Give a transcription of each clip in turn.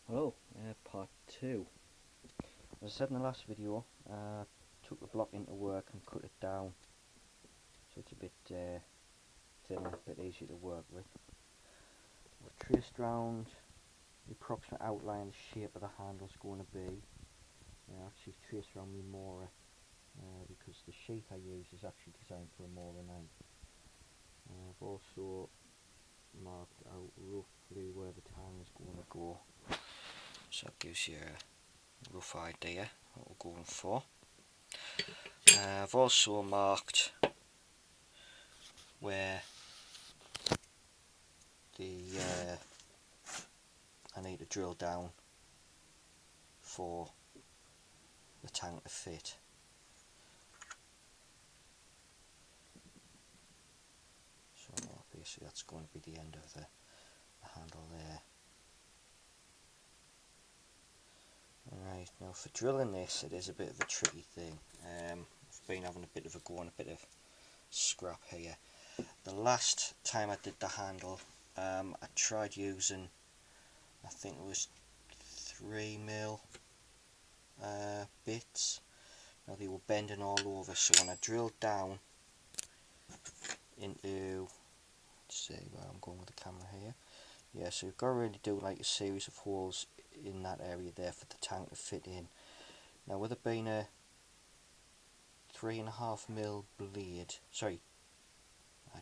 Hello, part 2. As I said in the last video, took the block into work and cut it down so it's a bit thinner, a bit easier to work with. I've traced round the approximate outline, the shape of the handle's going to be. I actually traced around my Mora because the sheet I use is actually designed for a Mora knife. I've also marked out roughly where the tang is going to go, so that gives you a rough idea what we're going for. I've also marked where I need to drill down for the tang to fit. So basically that's going to be the end of the handle there. Alright, now for drilling this, it is a bit of a tricky thing. I've been having a bit of a go on, a bit of scrap here. The last time I did the handle, I tried using, I think it was 3mm bits. Now they were bending all over, so when I drilled down into, let's see where I'm going with the camera here. Yeah, so you've got to really do like a series of holes in that area there for the tang to fit in. Now with it being a 3.5mm blade, sorry,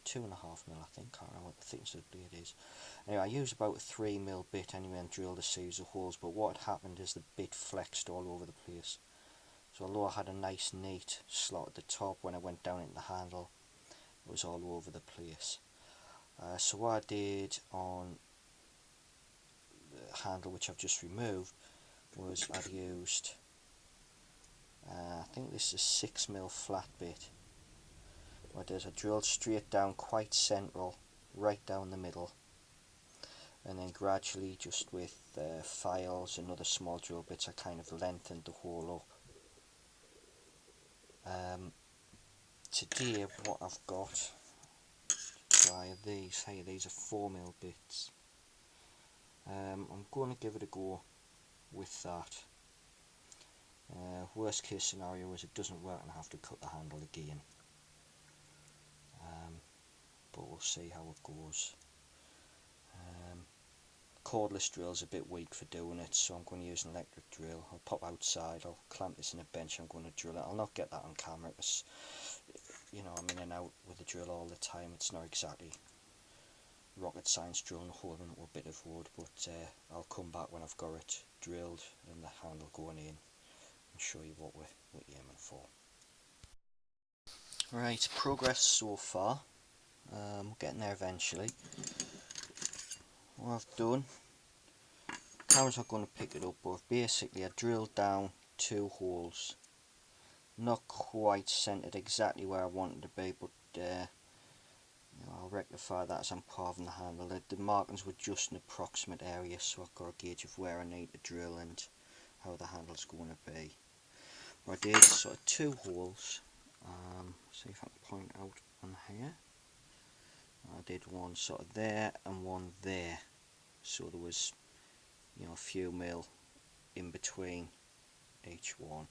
2.5mm I think, can't remember what the thickness of the blade is. Anyway, I used about a 3mm bit anyway and drilled a series of holes, but what had happened is the bit flexed all over the place. So although I had a nice neat slot at the top, when I went down into the handle, it was all over the place. So what I did on the handle, which I've just removed, was I've used, I think this is a 6mm flat bit. What I did is I drilled straight down, quite central, right down the middle, and then gradually, just with files and other small drill bits, I kind of lengthened the hole up. Today what I've got, try these, hey, these are 4mm bits. I'm going to give it a go with that. Worst case scenario is it doesn't work and I have to cut the handle again. But we'll see how it goes. Cordless drill is a bit weak for doing it, so I'm going to use an electric drill. I'll pop outside, I'll clamp this in a bench, I'm going to drill it. I'll not get that on camera because, you know, I'm in and out with the drill all the time. It's not exactly rocket science drilling a hole into a bit of wood, but I'll come back when I've got it drilled and the handle going in and show you what we're aiming for. Right, progress so far. Getting there eventually. What I've done, camera's not going to pick it up, but basically I drilled down 2 holes, not quite centered exactly where I wanted to be, but you know, I'll rectify that as I'm carving the handle. The markings were just an approximate area, so I've got a gauge of where I need to drill and how the handle's going to be. What I did, sort of 2 holes, see if I can point out on here. I did one sort of there and one there, so there was, you know, a few mil in between each one.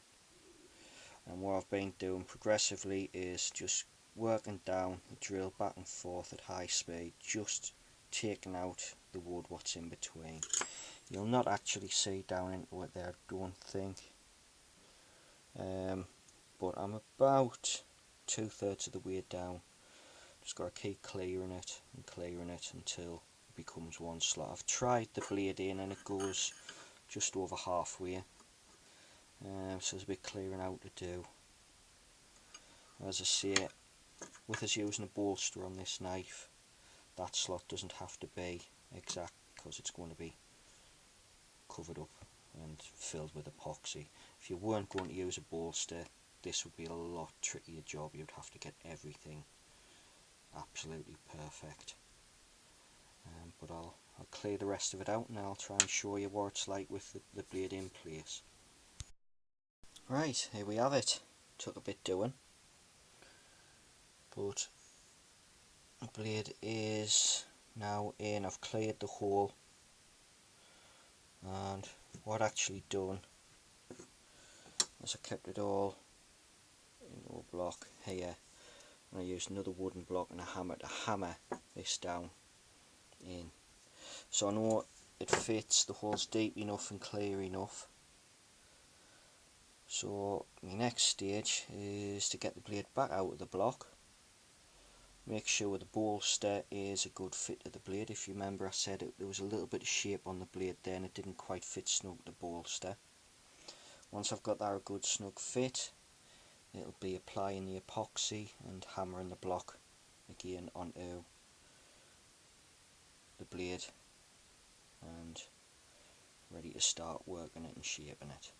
And what I've been doing progressively is just working down the drill back and forth at high speed, just taking out the wood what's in between. You'll not actually see down into it there, I don't think, but I'm about 2/3 of the way down. Just got to keep clearing it until it becomes one slot. I've tried the blade in and it goes just over halfway, so there's a bit clearing out to do. As I say, with us using a bolster on this knife, that slot doesn't have to be exact because it's going to be covered up and filled with epoxy. If you weren't going to use a bolster, this would be a lot trickier job. You'd have to get everything absolutely perfect. But I'll clear the rest of it out and I'll try and show you what it's like with the blade in place. Right, here we have it. Took a bit doing, but the blade is now in. I've cleared the hole. And what I actually done is I kept it all in a block here, and I used another wooden block and a hammer to hammer this down in, so I know it fits, the hole's deep enough and clear enough. So my next stage is to get the blade back out of the block, make sure the bolster is a good fit to the blade. If you remember, I said there was a little bit of shape on the blade there and it didn't quite fit snug the bolster. Once I've got that a good snug fit, it'll be applying the epoxy and hammering the block again onto the blade and ready to start working it and shaping it.